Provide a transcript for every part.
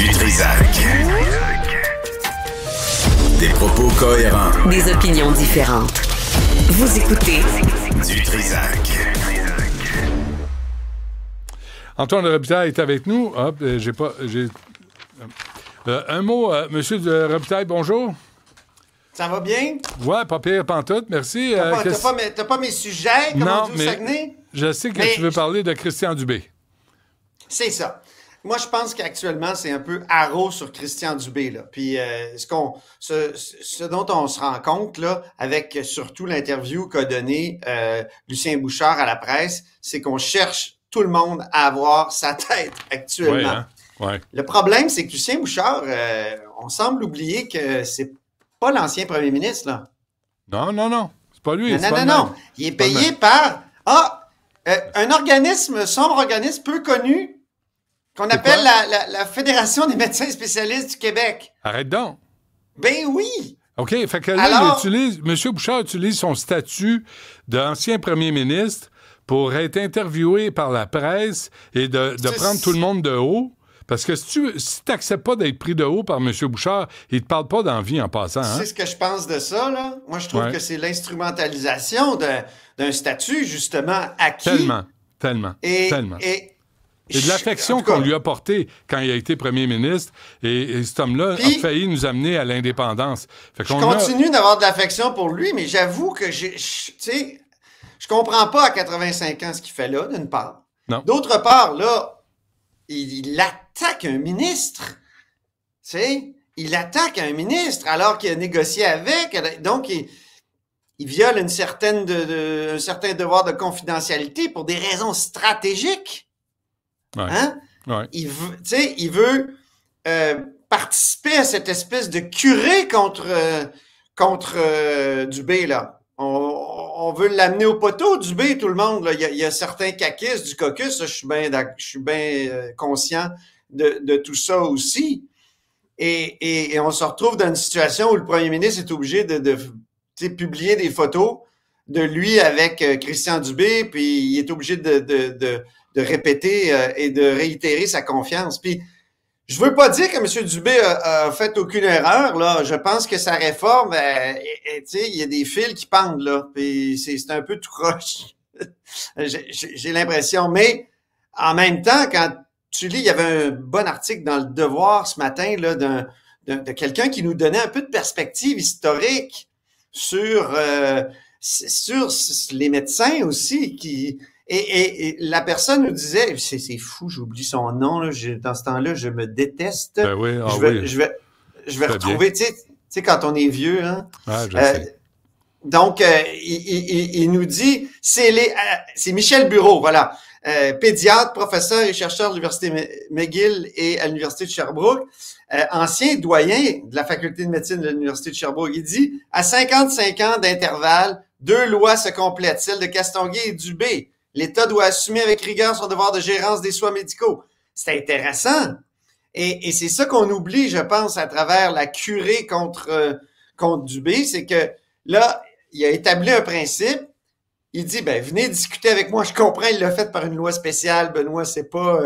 Du Trisac. Des propos cohérents. Des opinions différentes. Vous écoutez Du Trisac. Antoine Robitaille est avec nous. Hop, un mot, Monsieur de Robitaille, bonjour. Ça va bien? Ouais, pas pire, pantoute, merci. T'as pas mes sujets, comme on dit au Saguenay? Je sais que tu veux parler de Christian Dubé. C'est ça. Moi, je pense qu'actuellement, c'est un peu haro sur Christian Dubé, là. Puis, ce dont on se rend compte, là, avec surtout l'interview qu'a donné Lucien Bouchard à la presse, c'est qu'on cherche tout le monde à avoir sa tête actuellement. Ouais, hein? Ouais. Le problème, c'est que Lucien Bouchard, on semble oublier que c'est pas l'ancien premier ministre, là. Non. C'est pas lui. Non. Il est payé par un organisme, sombre organisme peu connu, qu'on appelle la Fédération des médecins spécialistes du Québec. Arrête donc. Ben oui! OK, fait que là, M. Bouchard utilise son statut d'ancien premier ministre pour être interviewé par la presse et de prendre tout le monde de haut. Parce que si tu n'acceptes pas d'être pris de haut par M. Bouchard, il ne te parle pas d'envie en passant. Hein? C'est ce que je pense de ça, là. Moi, je trouve que c'est l'instrumentalisation d'un statut, justement, acquis. Tellement. Et de l'affection qu'on lui a portée quand il a été premier ministre. Et cet homme-là a failli nous amener à l'indépendance. Je continue d'avoir de l'affection pour lui, mais j'avoue que je comprends pas à 85 ans ce qu'il fait là, d'une part. Non. D'autre part, là, il attaque un ministre. Tu sais, il attaque un ministre alors qu'il a négocié avec. Donc, il viole un certain devoir de confidentialité pour des raisons stratégiques. Ouais. Hein? Ouais. Il veut participer à cette espèce de curée contre Dubé, là. On veut l'amener au poteau, Dubé, tout le monde. Là. Il y a certains caquistes du caucus, je suis bien conscient de tout ça aussi. Et on se retrouve dans une situation où le premier ministre est obligé de publier des photos de lui avec Christian Dubé, puis il est obligé de répéter et de réitérer sa confiance. Puis, je veux pas dire que M. Dubé a fait aucune erreur, là. Je pense que sa réforme, tu sais, il y a des fils qui pendent, là. Puis c'est un peu tout croche. J'ai l'impression. Mais, en même temps, quand tu lis, il y avait un bon article dans Le Devoir ce matin, là, de quelqu'un qui nous donnait un peu de perspective historique sur les médecins aussi, et la personne nous disait, c'est fou, j'oublie son nom, là, dans ce temps-là, je me déteste. Ben oui, je vais retrouver, tu sais, quand on est vieux, hein. Ouais, je sais. Donc, il nous dit, c'est Michel Bureau, voilà, pédiatre, professeur et chercheur de l'Université McGill et à l'Université de Sherbrooke, ancien doyen de la faculté de médecine de l'Université de Sherbrooke. Il dit, à 55 ans d'intervalle, 2 lois se complètent, celle de Castonguay et Dubé. L'État doit assumer avec rigueur son devoir de gérance des soins médicaux. C'est intéressant. Et c'est ça qu'on oublie, je pense, à travers la curée contre Dubé, c'est que là, il a établi un principe. Il dit, venez discuter avec moi. Je comprends, il l'a fait par une loi spéciale. Benoît, c'est pas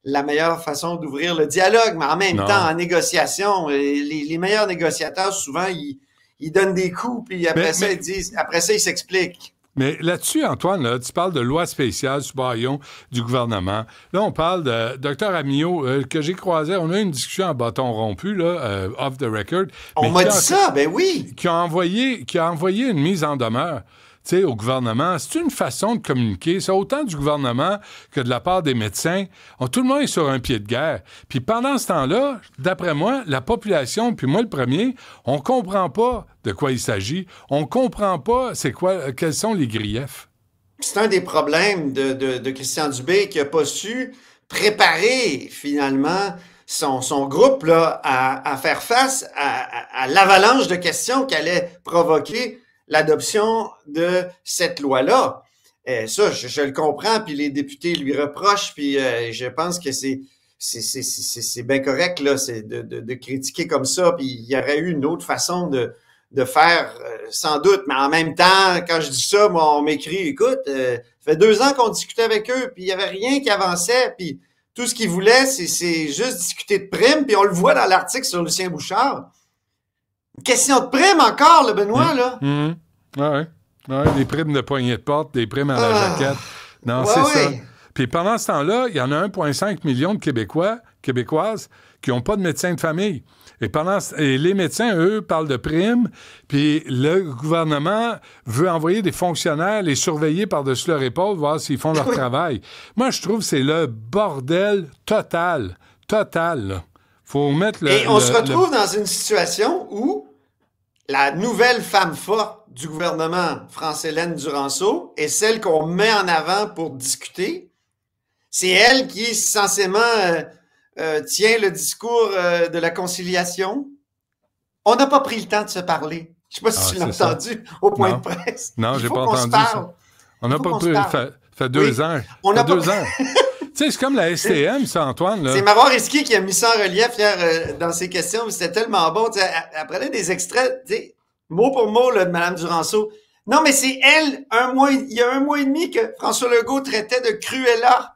la meilleure façon d'ouvrir le dialogue, mais en même temps, en négociation, les meilleurs négociateurs, souvent, ils donnent des coups, puis après ça, ils s'expliquent. Mais là-dessus, Antoine, là, tu parles de loi spéciale sous bâillon du gouvernement. Là, on parle de Dr Amio, que j'ai croisé. On a eu une discussion en bâton rompu, là, off the record. On m'a dit ça, ben oui! Qui a envoyé une mise en demeure. Tu sais, au gouvernement, c'est une façon de communiquer. C'est autant du gouvernement que de la part des médecins. Tout le monde est sur un pied de guerre. Puis pendant ce temps-là, d'après moi, la population, puis moi le premier, on comprend pas de quoi il s'agit. On comprend pas quels sont les griefs. C'est un des problèmes de Christian Dubé qui a pas su préparer finalement son groupe là, à faire face à l'avalanche de questions qu'allait provoquer l'adoption de cette loi-là. Ça, je le comprends, puis les députés lui reprochent, puis je pense que c'est bien correct là, c'est de critiquer comme ça, puis il y aurait eu une autre façon de faire, sans doute, mais en même temps, quand je dis ça, moi, on m'écrit, écoute, ça fait 2 ans qu'on discutait avec eux, puis il y avait rien qui avançait, puis Tout ce qu'il voulait, c'est juste discuter de primes, puis on le voit dans l'article sur Lucien Bouchard. Une question de primes encore, le Benoît, là. Ouais. Des primes de poignée de porte, des primes à la jaquette. Non, c'est ça. Puis pendant ce temps-là, il y en a 1,5 million de Québécoises qui n'ont pas de médecin de famille. Et les médecins, eux, parlent de primes, puis le gouvernement veut envoyer des fonctionnaires les surveiller par-dessus leur épaule, voir s'ils font leur travail. Moi, je trouve que c'est le bordel total. Total, là. Faut mettre Et on se retrouve dans une situation où la nouvelle femme forte du gouvernement, France-Hélène Duranceau, est celle qu'on met en avant pour discuter. C'est elle qui, censément, tient le discours de la conciliation. On n'a pas pris le temps de se parler. Je ne sais pas si tu l'as entendu au point de presse. Non, j'ai pas entendu ça. On n'a pas pris... fait 2 ans. On a 2 ans. Tu sais, c'est comme la STM, ça, Antoine. Là. C'est Marois Risky qui a mis ça en relief hier dans ses questions. C'était tellement bon. Elle prenait des extraits, mot pour mot là, de Mme Duranceau. Non, mais c'est elle, il y a 1 mois et demi que François Legault traitait de Cruella.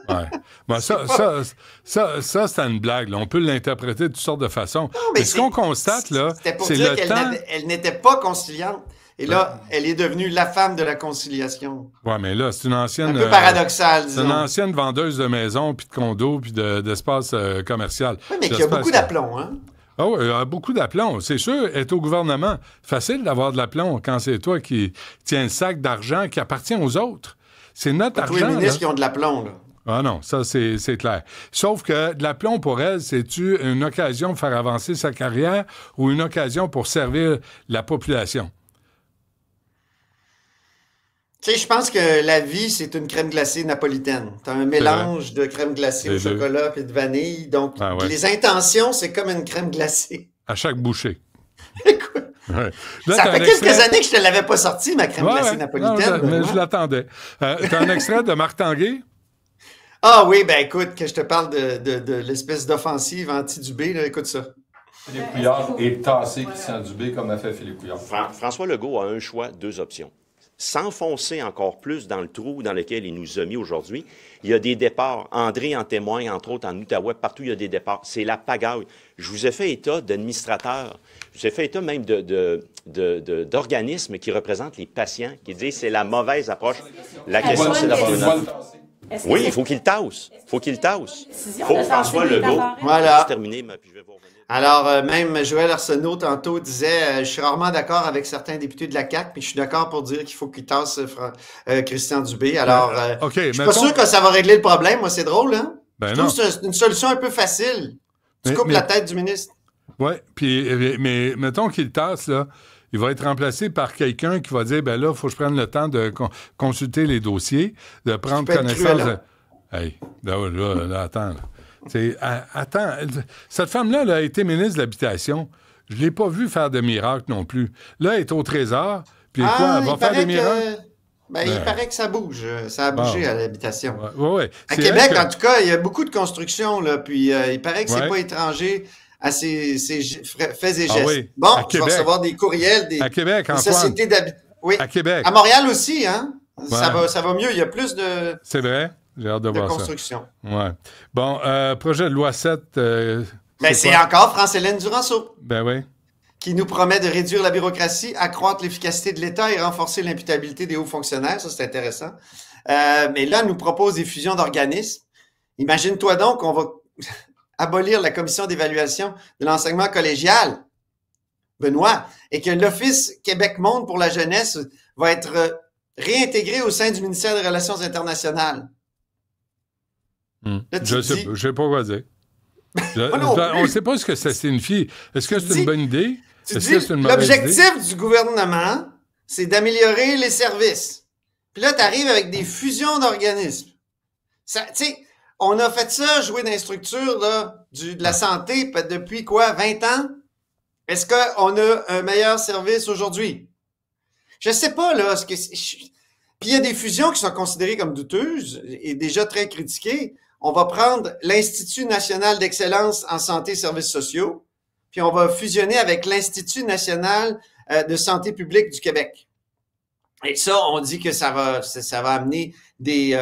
Ouais. Bon, ça c'est une blague. Là. On peut l'interpréter de toutes sortes de façons. Non, mais ce qu'on constate, là, c'était pour dire qu'elle n'était pas conciliante. Et là, elle est devenue la femme de la conciliation. Oui, mais là, c'est une ancienne... Un peu paradoxal, disons. C'est une ancienne vendeuse de maisons, puis de condos, puis d'espace commercial. Oui, mais qui a beaucoup d'aplomb, hein? Ah oui, il y a beaucoup d'aplomb. C'est sûr, être au gouvernement, facile d'avoir de l'aplomb quand c'est toi qui tiens le sac d'argent qui appartient aux autres. C'est notre argent. Tous les ministres qui ont de l'aplomb, là. Ah non, ça, c'est clair. Sauf que de l'aplomb, pour elle, c'est-tu une occasion de faire avancer sa carrière ou une occasion pour servir la population? Tu sais, je pense que la vie, c'est une crème glacée napolitaine. Tu as un mélange de crème glacée au chocolat et de vanille. Donc, les intentions, c'est comme une crème glacée. À chaque bouchée. Écoute, ça fait quelques années que je ne te l'avais pas sorti, ma crème glacée napolitaine. Non, mais je l'attendais. Tu as un extrait de Marc Tanguay? Ah oui, ben écoute, que je te parle de l'espèce d'offensive anti-Dubé, là, écoute ça. Philippe Couillard est tassé Christian Dubé comme a fait Philippe Couillard. François Legault a un choix, 2 options. S'enfoncer encore plus dans le trou dans lequel il nous a mis aujourd'hui. Il y a des départs. André en témoigne, entre autres en Outaouais. Partout, il y a des départs. C'est la pagaille. Je vous ai fait état d'administrateurs. Je vous ai fait état même d'organismes qui représentent les patients, qui disent que c'est la mauvaise approche. La question, c'est d'avoir une offre. Oui, il faut qu'il tasse. Il faut qu'il tasse. Il faut que François Legault... Voilà. Terminer, puis je vais vous revenir. Alors, même Joël Arsenault, tantôt, disait « Je suis rarement d'accord avec certains députés de la CAQ, mais je suis d'accord pour dire qu'il faut qu'il tasse Christian Dubé. » Alors, je suis pas sûr que ça va régler le problème. Moi, c'est drôle, hein? Je trouve que c'est une solution un peu facile. Tu coupes la tête du ministre. Oui, mais mettons qu'il tasse, là. Il va être remplacé par quelqu'un qui va dire, ben là, il faut que je prenne le temps de consulter les dossiers, de prendre connaissance de... Hey, là, attends, là. Attends, cette femme-là elle a été ministre de l'Habitation. Je ne l'ai pas vue faire de miracles non plus. Là, elle est au Trésor, puis quoi, elle va faire des miracles? Il paraît que ça bouge. Ça a bougé à l'habitation. Ouais. À Québec, en tout cas, il y a beaucoup de constructions, là, puis il paraît que c'est pas étranger à ces faits et gestes. Oui. Bon, je vais recevoir des courriels des sociétés d'habitation. Oui. À Québec. À Montréal aussi, hein? Ça va mieux. Il y a plus de... C'est vrai? J'ai hâte de voir construction. Ça. Ouais. Bon, projet de loi 7... c'est encore France-Hélène Duranceau. Ben oui. Qui nous promet de réduire la bureaucratie, accroître l'efficacité de l'État et renforcer l'imputabilité des hauts fonctionnaires. Ça, c'est intéressant. Mais là, elle nous propose des fusions d'organismes. Imagine-toi donc qu'on va abolir la commission d'évaluation de l'enseignement collégial, Benoît, et que l'Office Québec-Monde pour la jeunesse va être réintégré au sein du ministère des Relations internationales. Là, je sais pas quoi dire. On ne sait pas ce que ça signifie. Est-ce que c'est une bonne idée? Est-ce que c'est une mauvaise idée? L'objectif du gouvernement, c'est d'améliorer les services. Puis là, tu arrives avec des fusions d'organismes. Tu sais, on a fait ça, jouer dans les structures de la santé depuis quoi, 20 ans? Est-ce qu'on a un meilleur service aujourd'hui? Je sais pas, là. Puis il y a des fusions qui sont considérées comme douteuses et déjà très critiquées. On va prendre l'Institut national d'excellence en santé et services sociaux, puis on va fusionner avec l'Institut national de santé publique du Québec. Et ça, on dit que ça va amener des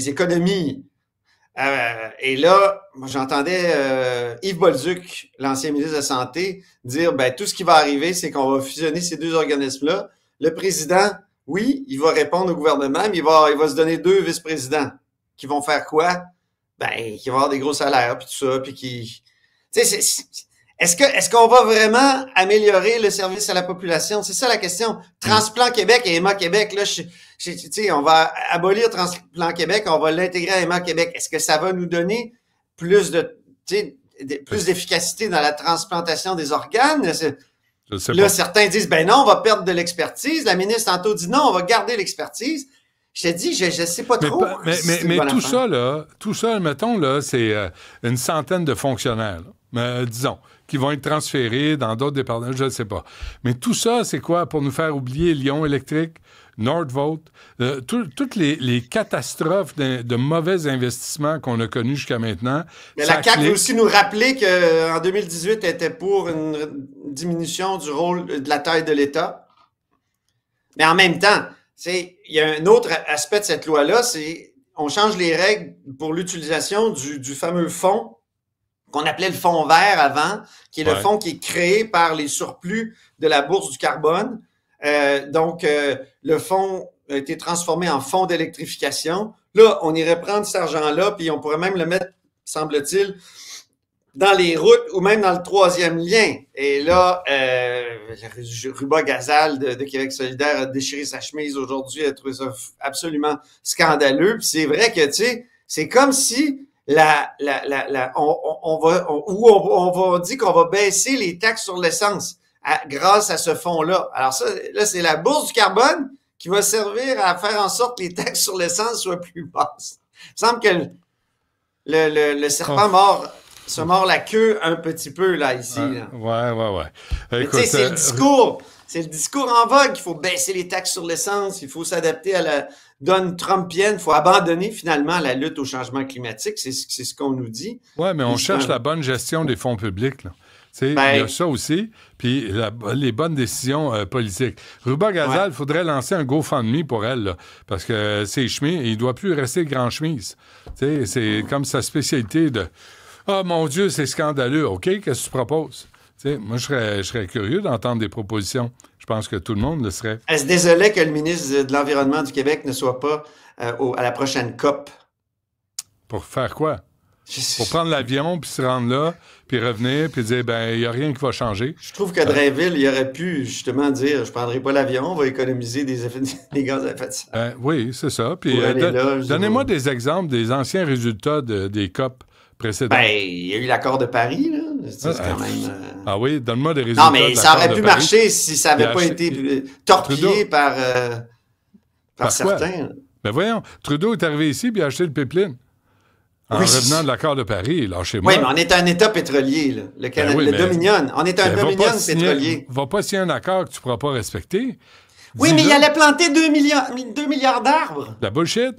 économies Et là, moi, j'entendais Yves Bolduc, l'ancien ministre de la Santé, dire tout ce qui va arriver, c'est qu'on va fusionner ces deux organismes-là. Le président, oui, il va répondre au gouvernement, mais il va se donner 2 vice-présidents qui vont faire quoi? Qui vont avoir des gros salaires, puis tout ça, puis qui... Tu sais, est-ce qu'on va vraiment améliorer le service à la population? C'est ça la question. Transplant Québec et Emma Québec, là, tu sais, on va abolir Transplant Québec, on va l'intégrer à Emma Québec. Est-ce que ça va nous donner plus d'efficacité dans la transplantation des organes? Je sais Là, pas. certains disent, non, on va perdre de l'expertise. La ministre tantôt dit, non, on va garder l'expertise. Je te dis, je sais pas trop. Mais tout ça, mettons, là, c'est une centaine de fonctionnaires, disons, qui vont être transférés dans d'autres départements, je ne sais pas. Mais tout ça, c'est quoi? Pour nous faire oublier Lyon Électrique, Nordvolt, toutes les catastrophes de mauvais investissements qu'on a connus jusqu'à maintenant. Mais la CAQ veut aussi nous rappeler qu'en 2018, elle était pour une diminution du rôle de la taille de l'État. Mais en même temps, il y a un autre aspect de cette loi-là, c'est on change les règles pour l'utilisation du fameux fonds qu'on appelait le fonds vert avant, qui est le fonds qui est créé par les surplus de la bourse du carbone. Donc, le fonds a été transformé en fonds d'électrification. Là, on irait prendre cet argent-là, puis on pourrait même le mettre, semble-t-il, dans les routes ou même dans le 3e lien. Et là, Ruba Gazal de Québec solidaire a déchiré sa chemise aujourd'hui, a trouvé ça absolument scandaleux. Puis c'est vrai que, tu sais, c'est comme si on dit qu'on va baisser les taxes sur l'essence grâce à ce fonds-là. Alors ça, là, c'est la bourse du carbone qui va servir à faire en sorte que les taxes sur l'essence soient plus basses. Il me semble que le serpent se mord la queue un petit peu, là, ici. Là. Ouais. Écoute, c'est le discours en vogue qu'il faut baisser les taxes sur l'essence, il faut s'adapter à la donne trumpienne, il faut abandonner finalement la lutte au changement climatique, c'est ce qu'on nous dit. Oui, mais on cherche la bonne gestion des fonds publics, là. Il y a ça aussi, puis les bonnes décisions politiques. Ruba Gazal, il faudrait lancer un GoFundMe pour elle, là, parce que c'est chemise, il ne doit plus rester grand chemise. C'est comme sa spécialité de « Ah, mon Dieu, c'est scandaleux. OK, qu'est-ce que tu proposes? » Moi, je serais curieux d'entendre des propositions. Je pense que tout le monde le serait. Elle se désolait que le ministre de l'Environnement du Québec ne soit pas à la prochaine COP. Pour faire quoi? Pour prendre l'avion, puis se rendre là, puis revenir, puis dire, il n'y a rien qui va changer. Je trouve que Drainville, il aurait pu justement dire, je ne prendrai pas l'avion, on va économiser des gaz à effet de serre. Oui, c'est ça. Puis donnez-moi des exemples des anciens résultats des COP précédentes. Il y a eu l'accord de Paris, là. C'est quand même... Ah oui, donne-moi des résultats. Non, mais ça aurait pu marcher si ça n'avait pas été torpillé par certains. Voyons, Trudeau est arrivé ici puis a acheté le pipeline. En revenant de l'accord de Paris, lâchez-moi. Oui, mais on est un État pétrolier, là. Le Dominion. On est un Dominion pétrolier. Va pas signer un accord que tu ne pourras pas respecter. Oui, mais il allait planter 2 milliards d'arbres. La bullshit.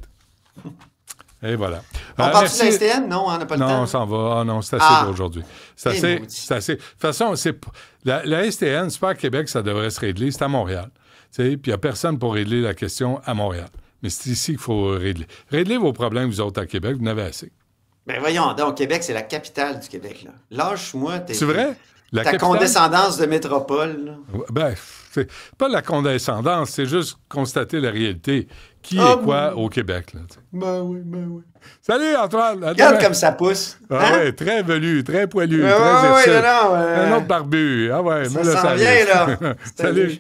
Et voilà. On parle de la STM? Non, on n'a pas le temps. Non, on s'en va. Ah non, c'est assez pour aujourd'hui. C'est assez. De toute façon, la STN, c'est pas à Québec, ça devrait se régler. C'est à Montréal. Puis il n'y a personne pour régler la question à Montréal. Mais c'est ici qu'il faut régler. Réglez vos problèmes, vous autres, à Québec. Vous en avez assez. Voyons donc, Québec, c'est la capitale du Québec, là. Lâche-moi. C'est vrai? Ta condescendance de métropole, là. C'est pas la condescendance, c'est juste constater la réalité. Qui est quoi au Québec, là? Oui. Salut, Antoine! Regarde comme ça pousse. Oui, très velu, très poilu, très étiré. Un autre barbu. Ah ouais, ça s'en vient, là. Salut!